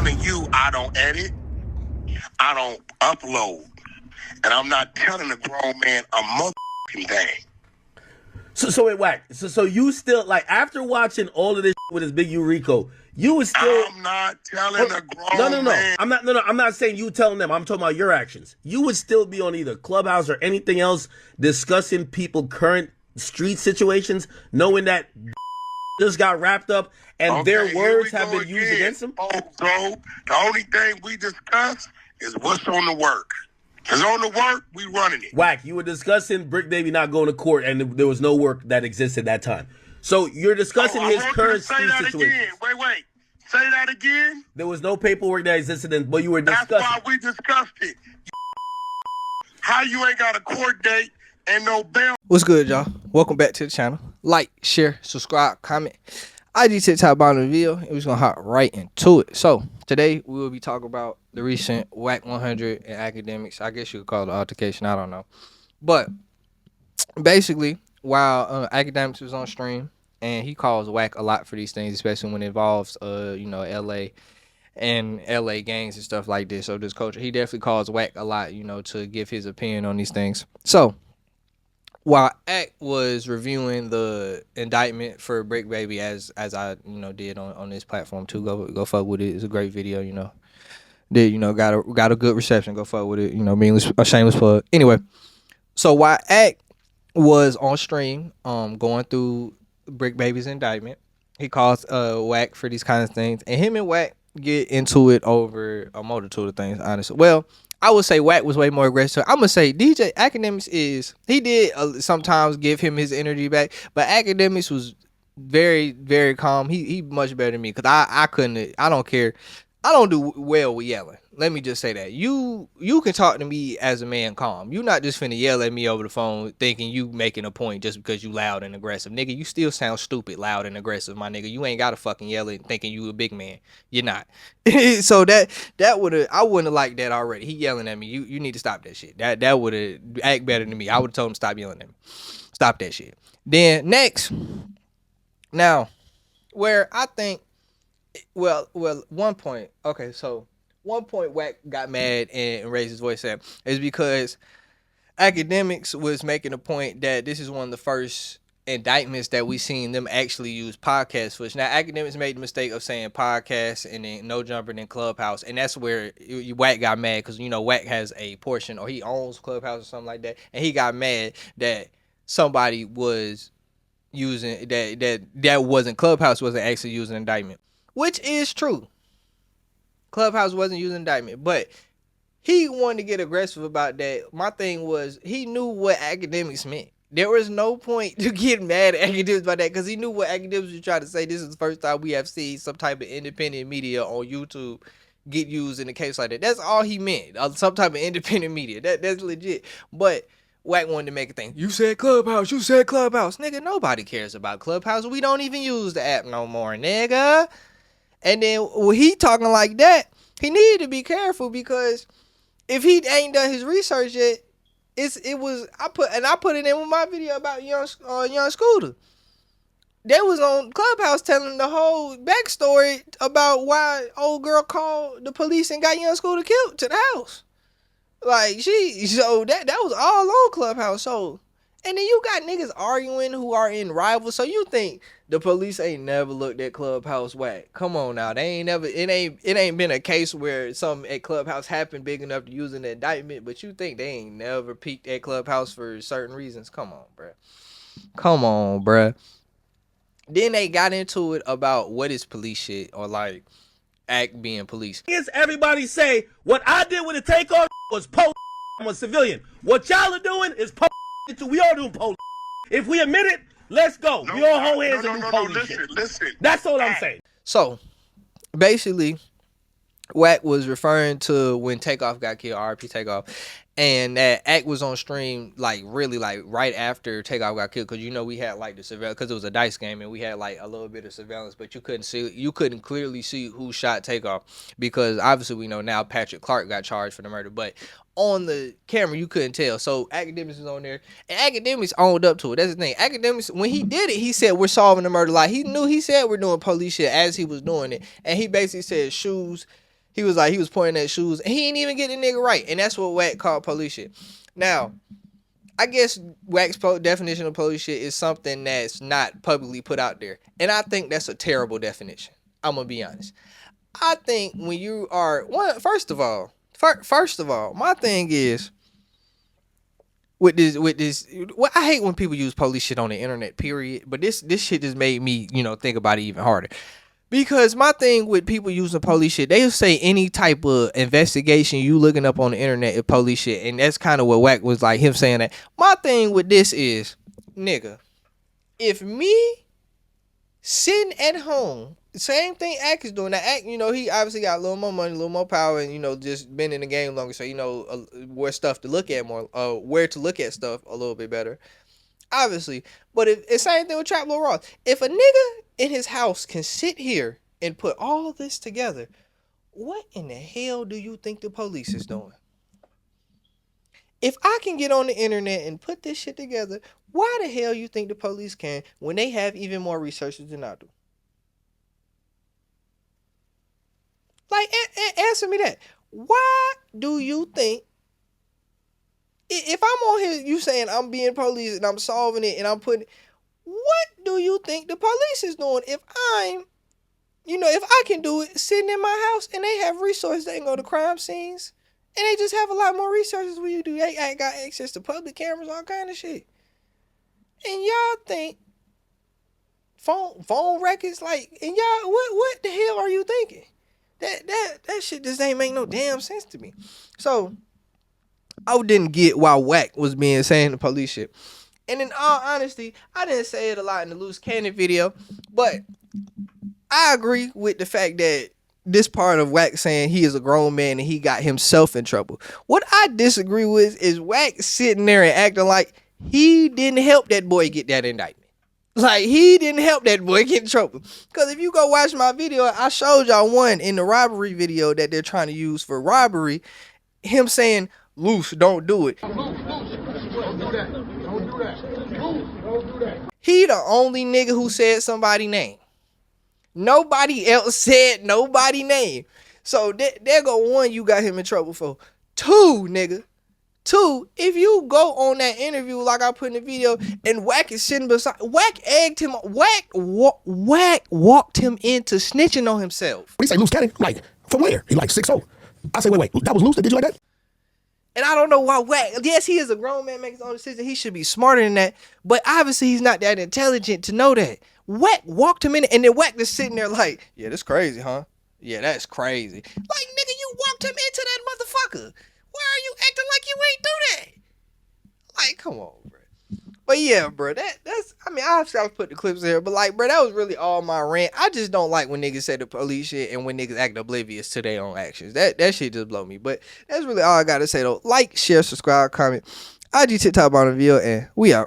telling you I don't edit, I don't upload, and I'm not telling a grown man a motherfucking thing. So wait, Wack. So you still, like, after watching all of this with this Big U Rico, you was still. I'm not telling a grown No. man. I'm not saying you telling them. I'm talking about your actions. You would still be on either Clubhouse or anything else discussing people current street situations, knowing that just got wrapped up and their words have been used against them. So the only thing we discuss is what's on the work. Because on the work, we running it. Wack, you were discussing Brick Baby not going to court, and there was no work that existed that time. So you're discussing his current street situation. Wait. Say that again. There was no paperwork that existed, but you were discussing. That's why we discussed it. How you ain't got a court date and no bail? What's good, y'all? Welcome back to the channel. Like, share, subscribe, comment. IG to the top bottom of the video, and we're just gonna hop right into it. So today we will be talking about the recent Wack 100 and Akademiks. I guess you could call it an altercation. I don't know, but basically, while Akademiks was on stream, and he calls Wack a lot for these things, especially when it involves LA and LA gangs and stuff like this. So this culture, he definitely calls Wack a lot, to give his opinion on these things. So while Ak was reviewing the indictment for Brick Baby, as I did on this platform too, go fuck with it. It's a great video, got a good reception. Go fuck with it, being a shameless plug. Anyway, so while Ak was on stream, going through Brick Baby's indictment, he calls Wack for these kinds of things, and him and Wack get into it over a multitude of things. Honestly, well, I would say Wack was way more aggressive. I'm gonna say DJ Akademiks he did sometimes give him his energy back, but Akademiks was very, very calm. He much better than me, because I don't care. I don't do well with yelling. Let me just say that. You can talk to me as a man calm. You not just finna yell at me over the phone thinking you making a point just because you loud and aggressive. Nigga, you still sound stupid, loud and aggressive, my nigga. You ain't gotta fucking yell it thinking you a big man. You're not. So I wouldn't have liked that already. He yelling at me. You need to stop that shit. That would have act better than me. I would have told him stop yelling at me. Stop that shit. Then next. Now, where I think, well, one point. Okay, so one point Wack got mad and raised his voice at is because Akademiks was making a point that this is one of the first indictments that we seen them actually use podcast footage. Now, Akademiks made the mistake of saying podcast and then No Jumper and then Clubhouse, and that's where Wack got mad, because Wack has a portion, or he owns Clubhouse or something like that, and he got mad that somebody was using that wasn't Clubhouse wasn't actually using indictment. Which is true. Clubhouse wasn't using indictment, but he wanted to get aggressive about that. My thing was, he knew what Akademiks meant. There was no point to get mad at Akademiks about that, because he knew what Akademiks was trying to say. This is the first time we have seen some type of independent media on YouTube get used in a case like that. That's all he meant. Some type of independent media. That's legit. But Wack wanted to make a thing. You said Clubhouse. Nigga, nobody cares about Clubhouse. We don't even use the app no more, nigga. And then when he talking like that, he needed to be careful, because if he ain't done his research yet, I put it in with my video about young Scooter. They was on Clubhouse telling the whole backstory about why old girl called the police and got young Scooter killed to the house. Like, so that was all on Clubhouse. So, and then you got niggas arguing who are in rivals. So you think the police ain't never looked at Clubhouse Wack? Come on now, they ain't never. It ain't been a case where something at Clubhouse happened big enough to use an indictment. But you think they ain't never peeked at Clubhouse for certain reasons? Come on, bruh. Then they got into it about what is police shit, or like Act being police. Is everybody say what I did with the takeoff was police? I'm a civilian. What y'all are doing is police. We all doing police. If we admit it, let's go. We all hold hands and do police shit. Listen. That's all I'm saying. So basically, Wack was referring to when Takeoff got killed, RP Takeoff, and that Act was on stream really right after Takeoff got killed, because we had like the surveillance, because it was a dice game, and we had like a little bit of surveillance, but you couldn't clearly see who shot Takeoff, because obviously we know now Patrick Clark got charged for the murder, but on the camera you couldn't tell. So Akademiks was on there, and Akademiks owned up to it. That's the thing. Akademiks, when he did it, he said we're solving the murder. Like, he said we're doing police shit as he was doing it, and he basically said shoes He was pointing at shoes, and he ain't even get the nigga right, and that's what Wack called police shit. Now, I guess Wack's definition of police shit is something that's not publicly put out there, and I think that's a terrible definition. I'm gonna be honest. I think when you are first of all, my thing is with this. Well, I hate when people use police shit on the internet. Period. But this shit just made me think about it even harder. Because my thing with people using police shit, they'll say any type of investigation you looking up on the internet is police shit. And that's kind of what Wack was like, him saying that. My thing with this is, nigga, if me sitting at home, same thing Ak is doing. Now, Ak, he obviously got a little more money, a little more power, and, just been in the game longer. So, where stuff to look at more, where to look at stuff a little bit better. Obviously, but it's same thing with Trap Lil Ross. If a nigga in his house can sit here and put all this together, what in the hell do you think the police is doing? If I can get on the internet and put this shit together, why the hell you think the police can when they have even more researchers than I do? Like, answer me that. Why do you think? If I'm on here, you saying I'm being police and I'm solving it and I'm putting, what do you think the police is doing? If I can do it sitting in my house and they have resources, they can go to crime scenes and they just have a lot more resources when you do. They ain't got access to public cameras, all kind of shit. And y'all think phone records, like, and y'all, what the hell are you thinking? That shit just ain't make no damn sense to me. So I didn't get why Wack was saying the police shit. And in all honesty, I didn't say it a lot in the Loose Cannon video, but I agree with the fact that this part of Wack saying he is a grown man and he got himself in trouble. What I disagree with is Wack sitting there and acting like he didn't help that boy get that indictment. Like, he didn't help that boy get in trouble. Because if you go watch my video, I showed y'all one in the robbery video that they're trying to use for robbery. Him saying, Loose, don't do it. Don't do that. Don't do that. He the only nigga who said somebody's name. Nobody else said nobody's name. So there go one you got him in trouble for. Two, nigga. Two, if you go on that interview like I put in the video and Wack is sitting beside, Wack egged him, Wack walked him into snitching on himself. What do you say, Loose Cannon? Like, from where? He like 6'0". I say, wait, that was Loose that did you like that? And I don't know why Wack, yes, he is a grown man making his own decision. He should be smarter than that. But obviously he's not that intelligent to know that. Wack walked him in and then Wack just sitting there like, yeah, that's crazy, huh? Yeah, that's crazy. Like, nigga, you walked him into that motherfucker. Why are you acting like you ain't do that? Like, come on, bro. But yeah, bro, that's, I mean, I've put the clips there, but like, bro, that was really all my rant. I just don't like when niggas say the police shit and when niggas act oblivious to their own actions. That shit just blow me. But that's really all I gotta say though. Like, share, subscribe, comment. IG, TikTok, on the video, and we out.